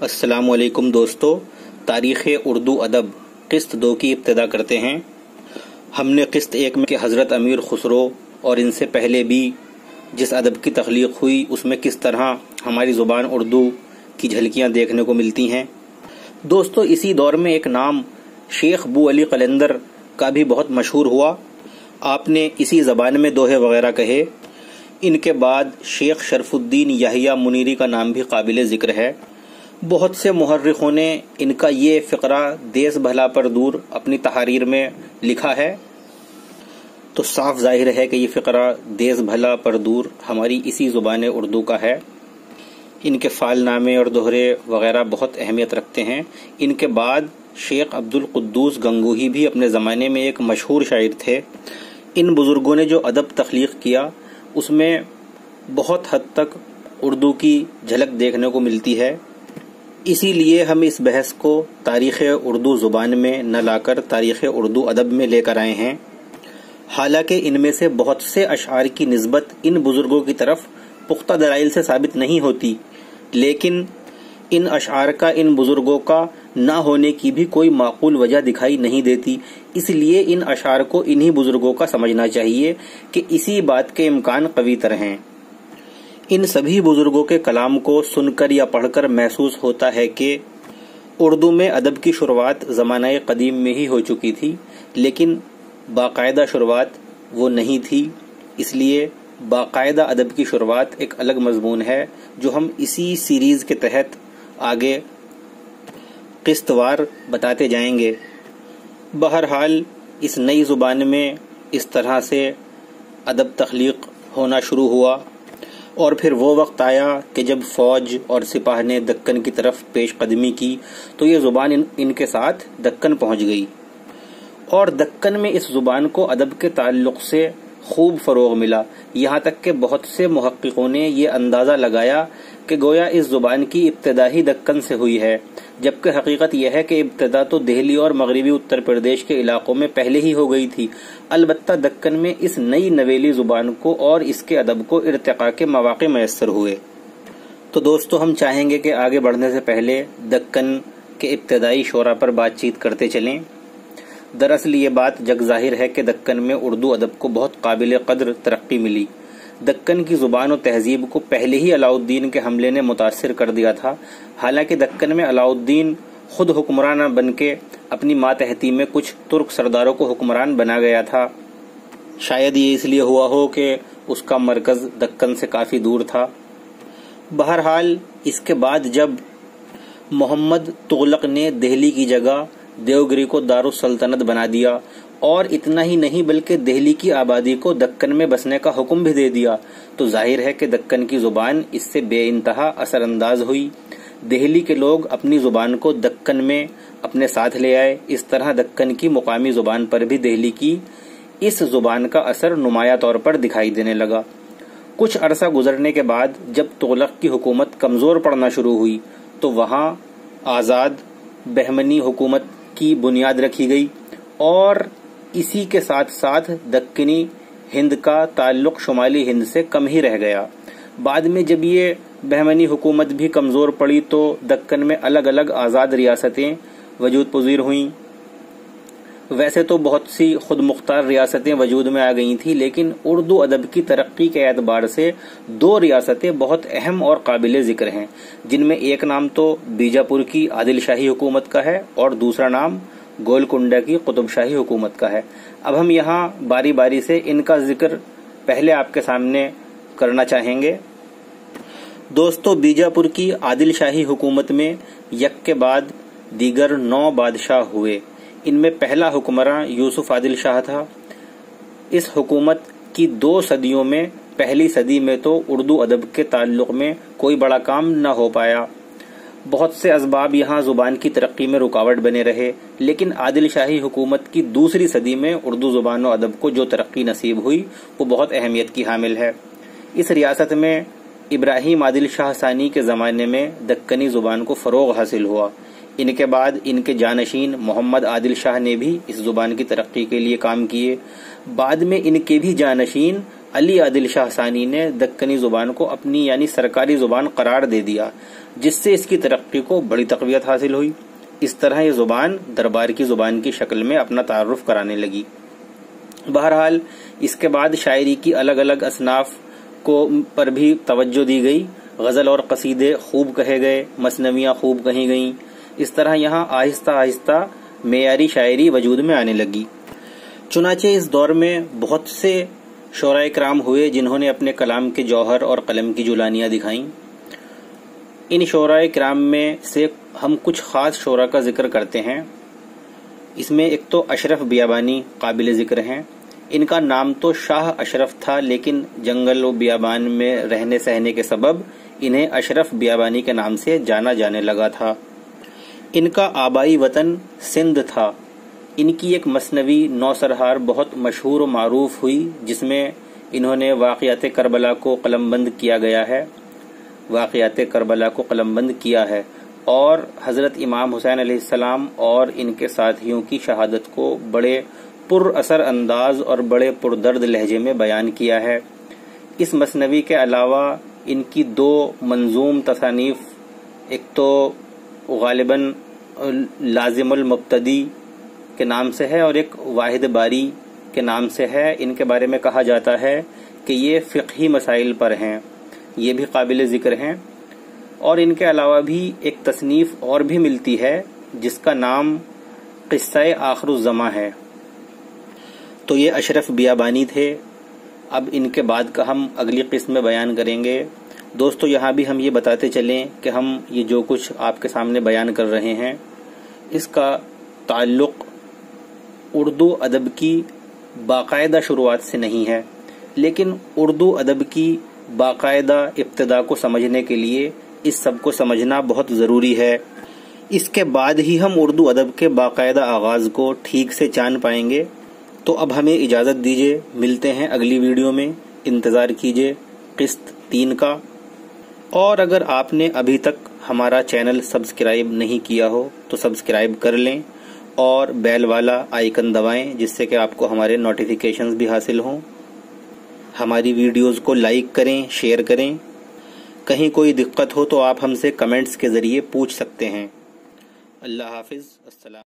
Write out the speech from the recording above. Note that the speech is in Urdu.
السلام علیکم دوستو، تاریخ اردو ادب قسط 2 کی ابتدا کرتے ہیں۔ ہم نے قسط 1 میں کہ حضرت امیر خسرو اور ان سے پہلے بھی جس ادب کی تخلیق ہوئی اس میں کس طرح ہماری زبان اردو کی جھلکیاں دیکھنے کو ملتی ہیں۔ دوستو، اسی دور میں ایک نام شیخ بو علی قلندر کا بھی بہت مشہور ہوا۔ آپ نے اسی زبان میں دوہے وغیرہ کہے۔ ان کے بعد شیخ شرف الدین یحییٰ منیری کا نام بھی قابل ذکر ہے۔ بہت سے محرخوں نے ان کا یہ فقرہ دیس بھلا پر دور اپنی تحریر میں لکھا ہے، تو صاف ظاہر ہے کہ یہ فقرہ دیس بھلا پر دور ہماری اسی زبان اردو کا ہے۔ ان کے فال نامے اور دوہرے وغیرہ بہت اہمیت رکھتے ہیں۔ ان کے بعد شیخ عبد القدوس گنگوہی بھی اپنے زمانے میں ایک مشہور شاعر تھے۔ ان بزرگوں نے جو ادب تخلیق کیا اس میں بہت حد تک اردو کی جھلک دیکھنے کو ملتی ہے۔ اسی لیے ہم اس بحث کو تاریخ اردو زبان میں نہ لا کر تاریخ اردو ادب میں لے کر آئے ہیں۔ حالانکہ ان میں سے بہت سے اشعار کی نسبت ان بزرگوں کی طرف پختہ دلائل سے ثابت نہیں ہوتی، لیکن ان اشعار کا ان بزرگوں کا نہ ہونے کی بھی کوئی معقول وجہ دکھائی نہیں دیتی۔ اس لیے ان اشعار کو انہی بزرگوں کا سمجھنا چاہیے کہ اسی بات کے امکان قوی تر ہیں۔ ان سبھی بزرگوں کے کلام کو سن کر یا پڑھ کر محسوس ہوتا ہے کہ اردو میں ادب کی شروعات زمانہ قدیم میں ہی ہو چکی تھی، لیکن باقاعدہ شروعات وہ نہیں تھی۔ اس لیے باقاعدہ ادب کی شروعات ایک الگ مضمون ہے جو ہم اسی سیریز کے تحت آگے قسط وار بتاتے جائیں گے۔ بہرحال اس نئی زبان میں اس طرح سے ادب تخلیق ہونا شروع ہوا، اور پھر وہ وقت آیا کہ جب فوج اور سپاہ نے دکن کی طرف پیش قدمی کی تو یہ زبان ان کے ساتھ دکن پہنچ گئی، اور دکن میں اس زبان کو ادب کے تعلق سے خوب فروغ ملا۔ یہاں تک کہ بہت سے محققوں نے یہ اندازہ لگایا کہ گویا اس زبان کی ابتدا ہی دکن سے ہوئی ہے، جبکہ حقیقت یہ ہے کہ ابتدا تو دہلی اور مغربی اتر پردیش کے علاقوں میں پہلے ہی ہو گئی تھی۔ البتہ دکن میں اس نئی نویلی زبان کو اور اس کے ادب کو ارتقاء کے مواقع میسر ہوئے۔ تو دوستو، ہم چاہیں گے کہ آگے بڑھنے سے پہلے دکن کے ابتدائی شعراء پر بات چیت کرتے چلیں۔ دراصل یہ بات جگ ظاہر ہے کہ دکن میں اردو ادب کو بہت قابل قدر ترقی ملی۔ دکن کی زبان و تہذیب کو پہلے ہی علاؤالدین کے حملے نے متاثر کر دیا تھا۔ حالانکہ دکن میں علاؤالدین خود حکمران نہ بن کے اپنی ماتحتی میں کچھ ترک سرداروں کو حکمران بنا گیا تھا۔ شاید یہ اس لیے ہوا ہو کہ اس کا مرکز دکن سے کافی دور تھا۔ بہرحال اس کے بعد جب محمد تغلق نے دہلی کی جگہ دیوگری کو دارالسلطنت بنا دیا، اور اتنا ہی نہیں بلکہ دہلی کی آبادی کو دکن میں بسنے کا حکم بھی دے دیا، تو ظاہر ہے کہ دکن کی زبان اس سے بے انتہا اثر انداز ہوئی۔ دہلی کے لوگ اپنی زبان کو دکن میں اپنے ساتھ لے آئے۔ اس طرح دکن کی مقامی زبان پر بھی دہلی کی اس زبان کا اثر نمایاں طور پر دکھائی دینے لگا۔ کچھ عرصہ گزرنے کے بعد جب تغلق کی حکومت کمزور پڑنا شروع ہوئی تو وہاں آزاد بہمنی حکومت کی بنیاد رکھی گئی، اور اسی کے ساتھ ساتھ دکنی ہند کا تعلق شمالی ہند سے کم ہی رہ گیا۔ بعد میں جب یہ بہمنی حکومت بھی کمزور پڑی تو دکن میں الگ الگ آزاد ریاستیں وجود پذیر ہوئیں۔ ویسے تو بہت سی خود مختار ریاستیں وجود میں آ گئی تھیں، لیکن اردو ادب کی ترقی کے اعتبار سے 2 ریاستیں بہت اہم اور قابل ذکر ہیں، جن میں ایک نام تو بیجاپور کی عادل شاہی حکومت کا ہے اور دوسرا نام گولکنڈہ کی قطب شاہی حکومت کا ہے۔ اب ہم یہاں باری باری سے ان کا ذکر پہلے آپ کے سامنے کرنا چاہیں گے۔ دوستو، بیجاپور کی عادل شاہی حکومت میں یک کے بعد دیگر 9 بادشاہ ہوئے۔ ان میں پہلا حکمراں یوسف عادل شاہ تھا۔ اس حکومت کی 2 صدیوں میں پہلی صدی میں تو اردو ادب کے تعلق میں کوئی بڑا کام نہ ہو پایا۔ بہت سے اسباب یہاں زبان کی ترقی میں رکاوٹ بنے رہے، لیکن عادل شاہی حکومت کی دوسری صدی میں اردو زبان و ادب کو جو ترقی نصیب ہوئی وہ بہت اہمیت کی حامل ہے۔ اس ریاست میں ابراہیم عادل شاہ ثانی کے زمانے میں دکنی زبان کو فروغ حاصل ہوا۔ ان کے بعد ان کے جانشین محمد عادل شاہ نے بھی اس زبان کی ترقی کے لیے کام کیے۔ بعد میں ان کے بھی جانشین علی عادل شاہ ثانی نے دکنی زبان کو اپنی یعنی سرکاری زبان قرار دے دیا، جس سے اس کی ترقی کو بڑی تقویت حاصل ہوئی۔ اس طرح یہ زبان دربار کی زبان کی شکل میں اپنا تعارف کرانے لگی۔ بہرحال اس کے بعد شاعری کی الگ الگ اصناف پر بھی توجہ دی گئی، غزل اور قصیدے خوب کہے گئے، مثنویاں خوب کہی گئیں۔ اس طرح یہاں آہستہ آہستہ معیاری شاعری وجود میں آنے لگی۔ چنانچہ اس دور میں بہت سے شعراء کرام ہوئے جنہوں نے اپنے کلام کے جوہر اور قلم کی جولانیاں دکھائیں۔ ان شعراء کرام میں سے ہم کچھ خاص شعراء کا ذکر کرتے ہیں۔ اس میں ایک تو اشرف بیابانی قابل ذکر ہیں۔ ان کا نام تو شاہ اشرف تھا، لیکن جنگل و بیابان میں رہنے سہنے کے سبب انہیں اشرف بیابانی کے نام سے جانا جانے لگا تھا۔ ان کا آبائی وطن سندھ تھا۔ ان کی ایک مثنوی نوسرہار بہت مشہور و معروف ہوئی، جس میں انہوں نے واقعات کربلا کو قلم بند کیا ہے اور حضرت امام حسین علیہ السلام اور ان کے ساتھیوں کی شہادت کو بڑے پر اثر انداز اور بڑے پردرد لہجے میں بیان کیا ہے۔ اس مثنوی کے علاوہ ان کی دو منظوم تصانیف، ایک تو غالباً لازم المبتدی کے نام سے ہے اور ایک واحد باری کے نام سے ہے۔ ان کے بارے میں کہا جاتا ہے کہ یہ فقہی مسائل پر ہیں، یہ بھی قابل ذکر ہیں۔ اور ان کے علاوہ بھی ایک تصنیف اور بھی ملتی ہے جس کا نام قصہ آخر الزماں ہے۔ تو یہ اشرف بیابانی تھے۔ اب ان کے بعد کا ہم اگلی قسم میں بیان کریں گے۔ دوستو یہاں بھی ہم یہ بتاتے چلیں کہ ہم یہ جو کچھ آپ کے سامنے بیان کر رہے ہیں اس کا تعلق اردو ادب کی باقاعدہ شروعات سے نہیں ہے، لیکن اردو ادب کی باقاعدہ ابتدا کو سمجھنے کے لیے اس سب کو سمجھنا بہت ضروری ہے۔ اس کے بعد ہی ہم اردو ادب کے باقاعدہ آغاز کو ٹھیک سے جان پائیں گے۔ تو اب ہمیں اجازت دیجیے، ملتے ہیں اگلی ویڈیو میں۔ انتظار کیجیے قسط 3 کا۔ اور اگر آپ نے ابھی تک ہمارا چینل سبسکرائب نہیں کیا ہو تو سبسکرائب کر لیں اور بیل والا آئیکن دبائیں، جس سے کہ آپ کو ہمارے نوٹیفیکیشنز بھی حاصل ہوں۔ ہماری ویڈیوز کو لائک کریں، شیئر کریں۔ کہیں کوئی دقت ہو تو آپ ہم سے کمنٹس کے ذریعے پوچھ سکتے ہیں۔ اللہ حافظ، السلام۔